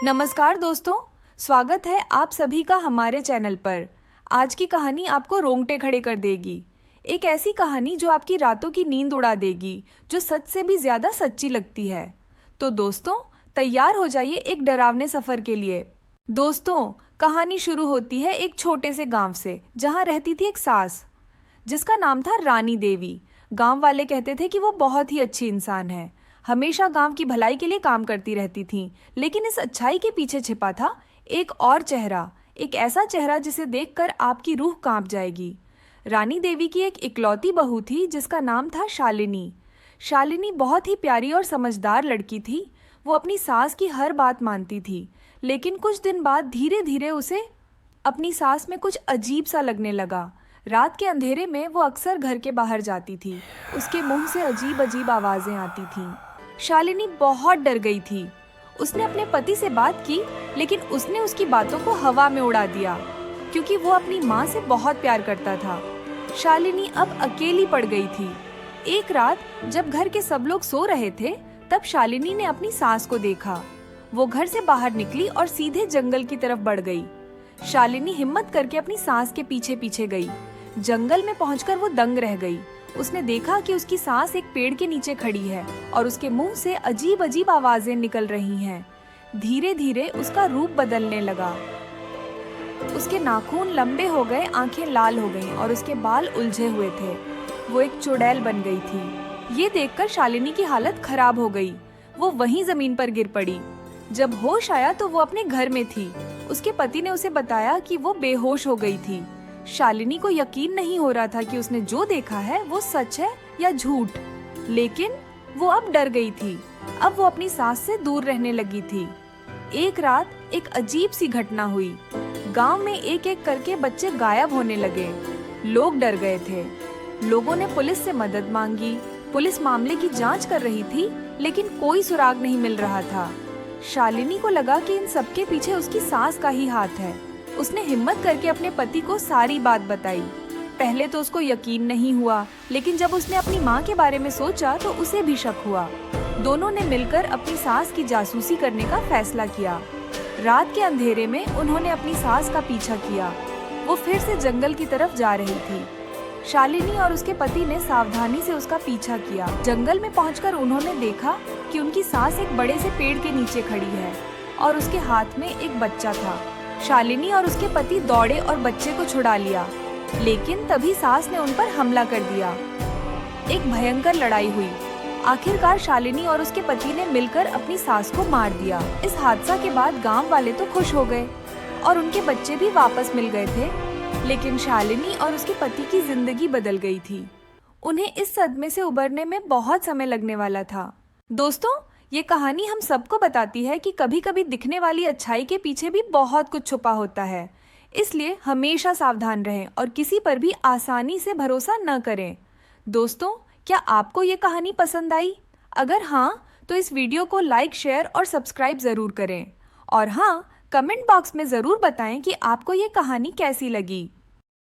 नमस्कार दोस्तों, स्वागत है आप सभी का हमारे चैनल पर। आज की कहानी आपको रोंगटे खड़े कर देगी। एक ऐसी कहानी जो आपकी रातों की नींद उड़ा देगी, जो सच से भी ज़्यादा सच्ची लगती है। तो दोस्तों, तैयार हो जाइए एक डरावने सफ़र के लिए। दोस्तों, कहानी शुरू होती है एक छोटे से गांव से, जहां रहती थी एक सास, जिसका नाम था रानी देवी। गांव वाले कहते थे कि वो बहुत ही अच्छी इंसान है, हमेशा गांव की भलाई के लिए काम करती रहती थी। लेकिन इस अच्छाई के पीछे छिपा था एक और चेहरा, एक ऐसा चेहरा जिसे देखकर आपकी रूह कांप जाएगी। रानी देवी की एक इकलौती बहू थी जिसका नाम था शालिनी। शालिनी बहुत ही प्यारी और समझदार लड़की थी। वो अपनी सास की हर बात मानती थी, लेकिन कुछ दिन बाद धीरे धीरे उसे अपनी सास में कुछ अजीब सा लगने लगा। रात के अंधेरे में वो अक्सर घर के बाहर जाती थी। उसके मुंह से अजीब अजीब आवाजें आती थीं। शालिनी बहुत डर गई थी। उसने अपने पति से बात की, लेकिन उसने उसकी बातों को हवा में उड़ा दिया, क्योंकि वो अपनी माँ से बहुत प्यार करता था। शालिनी अब अकेली पड़ गई थी। एक रात जब घर के सब लोग सो रहे थे, तब शालिनी ने अपनी सास को देखा। वो घर से बाहर निकली और सीधे जंगल की तरफ बढ़ गई। शालिनी हिम्मत करके अपनी सास के पीछे पीछे गई। जंगल में पहुंचकर वो दंग रह गई। उसने देखा कि उसकी सास एक पेड़ के नीचे खड़ी है और उसके मुंह से अजीब अजीब आवाजें निकल रही हैं। धीरे धीरे उसका रूप बदलने लगा। उसके नाखून लंबे हो गए, आंखें लाल हो गईं और उसके बाल उलझे हुए थे। वो एक चुड़ैल बन गई थी। ये देखकर शालिनी की हालत खराब हो गई। वो वहीं जमीन पर गिर पड़ी। जब होश आया तो वो अपने घर में थी। उसके पति ने उसे बताया कि वो बेहोश हो गई थी। शालिनी को यकीन नहीं हो रहा था कि उसने जो देखा है वो सच है या झूठ, लेकिन वो अब डर गई थी। अब वो अपनी सास से दूर रहने लगी थी। एक रात एक अजीब सी घटना हुई। गांव में एक एक करके बच्चे गायब होने लगे। लोग डर गए थे। लोगों ने पुलिस से मदद मांगी। पुलिस मामले की जांच कर रही थी, लेकिन कोई सुराग नहीं मिल रहा था। शालिनी को लगा कि इन सबके पीछे उसकी सास का ही हाथ है। उसने हिम्मत करके अपने पति को सारी बात बताई। पहले तो उसको यकीन नहीं हुआ, लेकिन जब उसने अपनी माँ के बारे में सोचा तो उसे भी शक हुआ। दोनों ने मिलकर अपनी सास की जासूसी करने का फैसला किया। रात के अंधेरे में उन्होंने अपनी सास का पीछा किया। वो फिर से जंगल की तरफ जा रही थी। शालिनी और उसके पति ने सावधानी से उसका पीछा किया। जंगल में पहुंचकर उन्होंने देखा कि उनकी सास एक बड़े से पेड़ के नीचे खड़ी है और उसके हाथ में एक बच्चा था। शालिनी और उसके पति दौड़े और बच्चे को छुड़ा लिया, लेकिन तभी सास ने उन पर हमला कर दिया। एक भयंकर लड़ाई हुई। आखिरकार शालिनी और उसके पति ने मिलकर अपनी सास को मार दिया। इस हादसा के बाद गांव वाले तो खुश हो गए और उनके बच्चे भी वापस मिल गए थे, लेकिन शालिनी और उसके पति की जिंदगी बदल गई थी। उन्हें इस सदमे से उबरने में बहुत समय लगने वाला था। दोस्तों, ये कहानी हम सबको बताती है कि कभी कभी दिखने वाली अच्छाई के पीछे भी बहुत कुछ छुपा होता है। इसलिए हमेशा सावधान रहें और किसी पर भी आसानी से भरोसा न करें। दोस्तों, क्या आपको ये कहानी पसंद आई? अगर हाँ, तो इस वीडियो को लाइक, शेयर और सब्सक्राइब ज़रूर करें। और हाँ, कमेंट बॉक्स में ज़रूर बताएं कि आपको ये कहानी कैसी लगी।